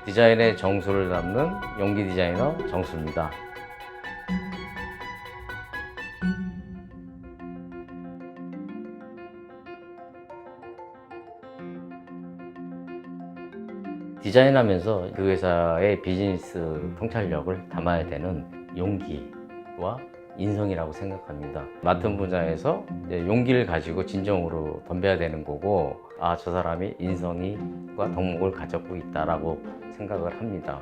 디자인의 정수를 담는 용기 디자이너 정수입니다. 디자인하면서 그 회사의 비즈니스 통찰력을 담아야 되는 용기와 인성이라고 생각합니다. 맡은 분야에서 이제 용기를 가지고 진정으로 덤벼야 되는 거고, 아, 저 사람이 인성과 덕목을 가지고 있다라고 생각을 합니다.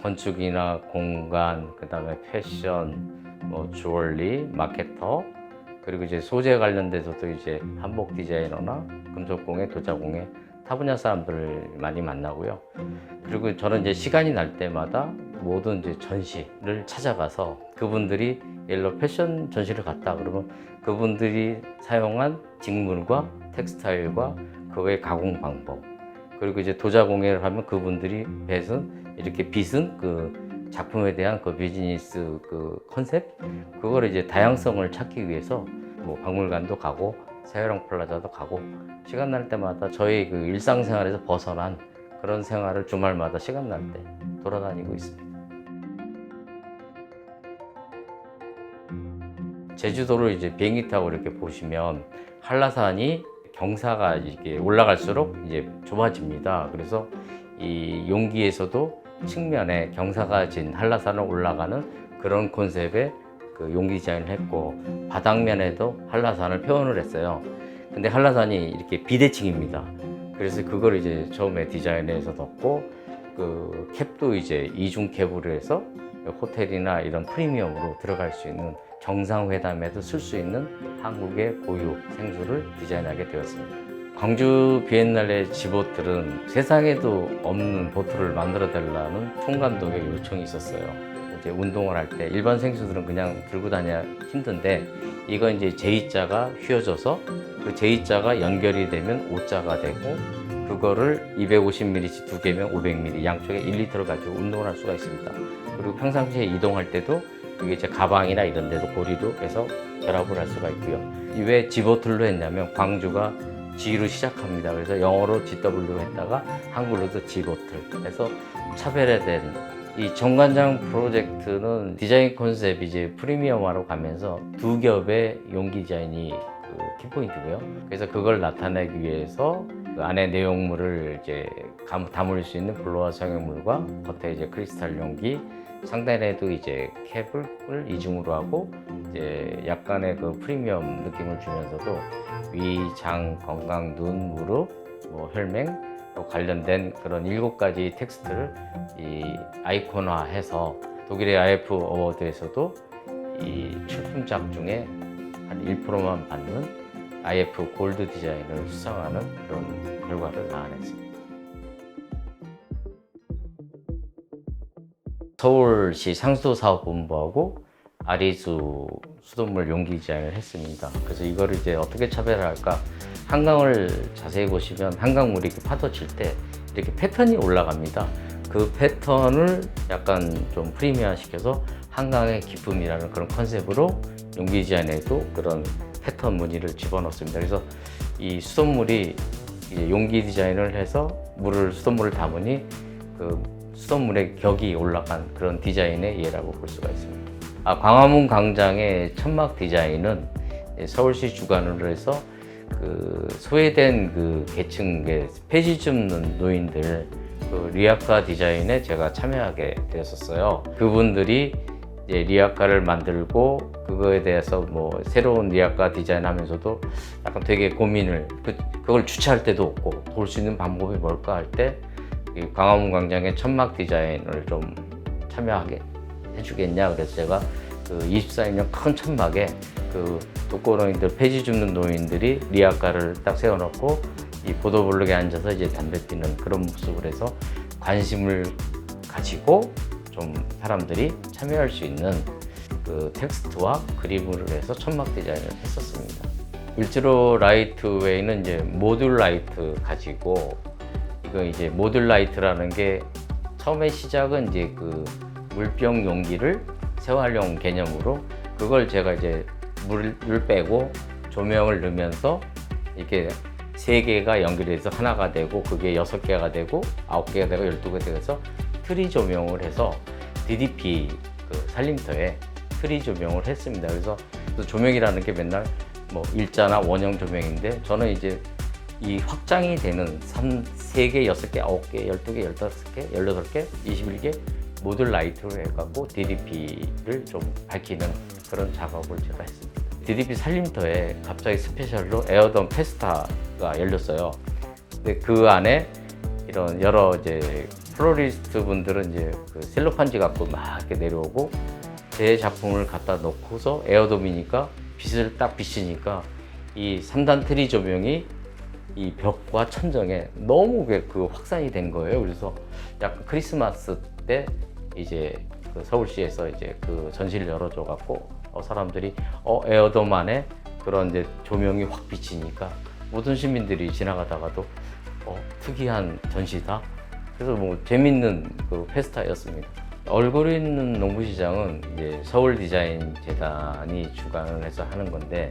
건축이나 공간, 그 다음에 패션, 주얼리, 마케터, 그리고 이제 소재 관련돼서도 이제 한복 디자이너나 금속공예, 도자공예 타 분야 사람들을 많이 만나고요. 그리고 저는 이제 시간이 날 때마다 모든 이제 전시를 찾아가서 그분들이 예를 들어 패션 전시를 갔다 그러면 그분들이 사용한 직물과 텍스타일과 그거의 가공 방법, 그리고 이제 도자공예를 하면 그분들이 이렇게 빚은 그 작품에 대한 그 비즈니스 그 컨셉, 그거를 이제 다양성을 찾기 위해서 뭐 박물관도 가고 세회랑 플라자도 가고 시간 날 때마다 저희 그 일상생활에서 벗어난 그런 생활을 주말마다 시간 날 때 돌아다니고 있습니다. 제주도를 이제 비행기 타고 이렇게 보시면 한라산이 경사가 이렇게 올라갈수록 이제 좁아집니다. 그래서 이 용기에서도 측면에 경사가 진 한라산을 올라가는 그런 컨셉의 그 용기 디자인을 했고, 바닥면에도 한라산을 표현을 했어요. 근데 한라산이 이렇게 비대칭입니다. 그래서 그걸 이제 처음에 디자인해서 뒀고, 그 캡도 이제 이중 캡으로 해서 호텔이나 이런 프리미엄으로 들어갈 수 있는 정상회담에도 쓸 수 있는 한국의 고유 생수를 디자인하게 되었습니다. 광주 비엔날레 지보틀은 세상에도 없는 보트를 만들어 달라는 총감독의 요청이 있었어요. 이제 운동을 할 때 일반 생수들은 그냥 들고 다녀야 힘든데, 이건 이제 J자가 휘어져서 그 J자가 연결이 되면 O자가 되고, 그거를 250ml씩 두 개면 500ml, 양쪽에 1리터를 가지고 운동을 할 수가 있습니다. 그리고 평상시에 이동할 때도 이게 제 가방이나 이런 데도 고리로 해서 결합을 할 수가 있고요. 왜 지보틀로 했냐면 광주가 G로 시작합니다. 그래서 영어로 GW 했다가 한글로도 지보틀 해서 차별화된 이 정관장 프로젝트는 디자인 컨셉이 이제 프리미엄화로 가면서 두 겹의 용기 디자인이 그 키포인트고요. 그래서 그걸 나타내기 위해서 그 안에 내용물을 이제 담을 수 있는 블로와 성형물과 겉에 이제 크리스탈 용기, 상단에도 이제 캡을 이중으로 하고 이제 약간의 그 프리미엄 느낌을 주면서도 위, 장, 건강, 눈, 무릎, 혈맹 관련된 그런 7가지 텍스트를 이 아이콘화해서 독일의 IF 어워드에서도 이 출품작 중에 한 1%만 받는 IF 골드 디자인을 수상하는 그런 결과를 나타냈습니다. 서울시 상수도사업본부하고 아리수 수돗물 용기 디자인을 했습니다. 그래서 이거를 이제 어떻게 차별할까? 한강을 자세히 보시면 한강물이 이렇게 파도 칠 때 이렇게 패턴이 올라갑니다. 그 패턴을 약간 좀 프리미엄 시켜서 한강의 기쁨이라는 그런 컨셉으로 용기 디자인에도 그런 패턴 무늬를 집어넣습니다. 그래서 이 수돗물이 이제 용기 디자인을 해서 수돗물을 담으니 그 수돗물의 격이 올라간 그런 디자인의 예라고 볼 수가 있습니다. 광화문 광장의 천막 디자인은 서울시 주관으로 해서 그 소외된 그 계층의 폐지 줍는 노인들 그 리아카 디자인에 제가 참여하게 되었었어요. 그분들이 이제 리아카를 만들고 그거에 대해서 뭐 새로운 리아카 디자인하면서도 약간 되게 고민을 그걸 주차할 데도 없고 돌 수 있는 방법이 뭘까 할 때 광화문 광장의 천막 디자인을 좀 참여하게 해주겠냐 그래서 제가 그 24인용 큰 천막에 그 독거노인들 폐지 줍는 노인들이 리아카를 딱 세워놓고 이 보도블록에 앉아서 이제 담배 피는 그런 모습을 해서 관심을 가지고 좀 사람들이 참여할 수 있는 그 텍스트와 그림을 해서 천막 디자인을 했었습니다. 일지로 라이트웨이는 이제 모듈 라이트 가지고 이거 이제 모듈 라이트라는 게 처음에 시작은 이제 그 물병 용기를 생활용 개념으로 그걸 제가 이제 물을 빼고 조명을 넣으면서 이렇게 3개가 연결돼서 하나가 되고 그게 6개가 되고 9개가 되고 12개가 돼서 트리 조명을 해서 DDP 그 살림터에 트리 조명을 했습니다. 그래서 또 조명이라는 게 맨날 뭐 일자나 원형 조명인데 저는 이제 이 확장이 되는 3개, 6개, 9개, 12개, 15개, 18개, 21개 모듈 라이트로 해갖고 DDP를 좀 밝히는 그런 작업을 제가 했습니다. DDP 살림터에 갑자기 스페셜로 에어덤 페스타가 열렸어요. 근데 그 안에 이런 여러 이제 플로리스트 분들은 이제 그 셀로판지 갖고 막 이렇게 내려오고 제 작품을 갖다 놓고서 에어돔이니까 빛을 딱 비치니까 이 3단 트리 조명이 이 벽과 천정에 너무 그 확산이 된 거예요. 그래서 약간 크리스마스 때 이제 그 서울시에서 이제 그 전시를 열어줘 갖고 사람들이 에어돔 안에 그런 이제 조명이 확 비치니까 모든 시민들이 지나가다가도 특이한 전시다. 그래서 뭐 재밌는 그 페스타였습니다. 얼굴 있는 농부시장은 이제 서울디자인재단이 주관을 해서 하는 건데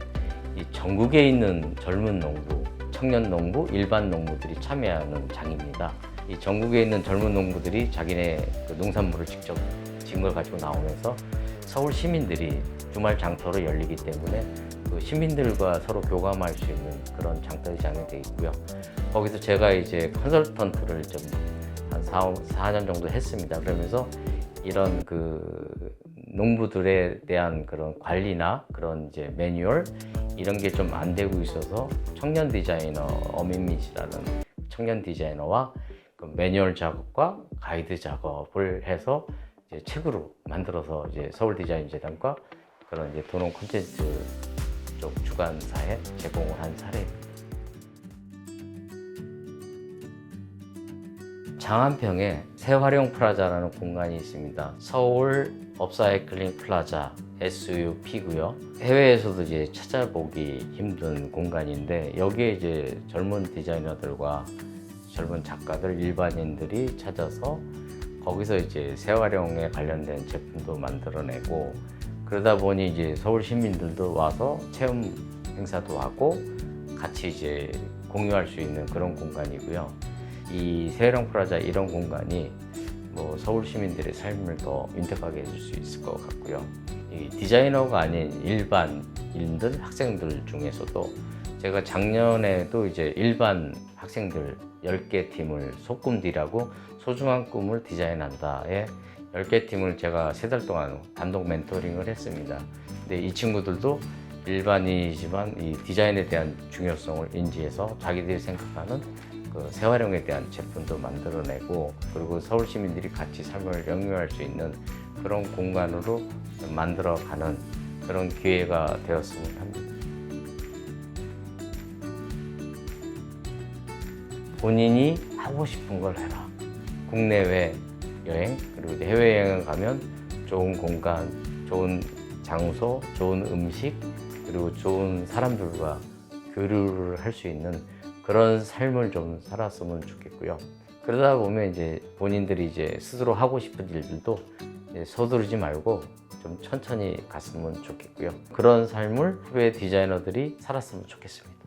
이 전국에 있는 젊은 농부, 청년 농부, 일반 농부들이 참여하는 장입니다. 이 전국에 있는 젊은 농부들이 자기네 그 농산물을 직접 지은 걸 가지고 나오면서 서울 시민들이 주말 장터로 열리기 때문에 그 시민들과 서로 교감할 수 있는 그런 장터장이 되어 있고요. 거기서 제가 이제 컨설턴트를 좀 한 4년 정도 했습니다. 그러면서 이런 그 농부들에 대한 그런 관리나 그런 이제 매뉴얼 이런 게 좀 안 되고 있어서 청년 디자이너 어민밋이라는 청년 디자이너와 그 매뉴얼 작업과 가이드 작업을 해서 이제 책으로 만들어서 이제 서울디자인재단과 그런 이제 도농 콘텐츠 쪽 주관사에 제공을 한 사례입니다. 장안평에 새활용 플라자라는 공간이 있습니다. 서울 업사이클링 플라자 SUP고요. 해외에서도 이제 찾아보기 힘든 공간인데 여기에 이제 젊은 디자이너들과 젊은 작가들, 일반인들이 찾아서 거기서 이제 재활용에 관련된 제품도 만들어내고 그러다 보니 이제 서울 시민들도 와서 체험 행사도 하고 같이 이제 공유할 수 있는 그런 공간이고요. 이 새활용 플라자 이런 공간이 뭐 서울 시민들의 삶을 더 윤택하게 해줄 수 있을 것 같고요. 이 디자이너가 아닌 일반인들, 학생들 중에서도 제가 작년에도 이제 일반 학생들 10개 팀을 소꿈디라고 소중한 꿈을 디자인한다에 10개 팀을 제가 3달 동안 단독 멘토링을 했습니다. 근데 이 친구들도 일반인이지만 이 디자인에 대한 중요성을 인지해서 자기들이 생각하는 그 재활용에 대한 제품도 만들어내고 그리고 서울 시민들이 같이 삶을 영유할 수 있는 그런 공간으로 만들어가는 그런 기회가 되었으면 합니다. 본인이 하고 싶은 걸 해라. 국내외 여행 그리고 이제 해외여행을 가면 좋은 공간, 좋은 장소, 좋은 음식 그리고 좋은 사람들과 교류를 할 수 있는 그런 삶을 좀 살았으면 좋겠고요. 그러다 보면 이제 본인들이 이제 스스로 하고 싶은 일들도 이제 서두르지 말고 좀 천천히 갔으면 좋겠고요. 그런 삶을 후배 디자이너들이 살았으면 좋겠습니다.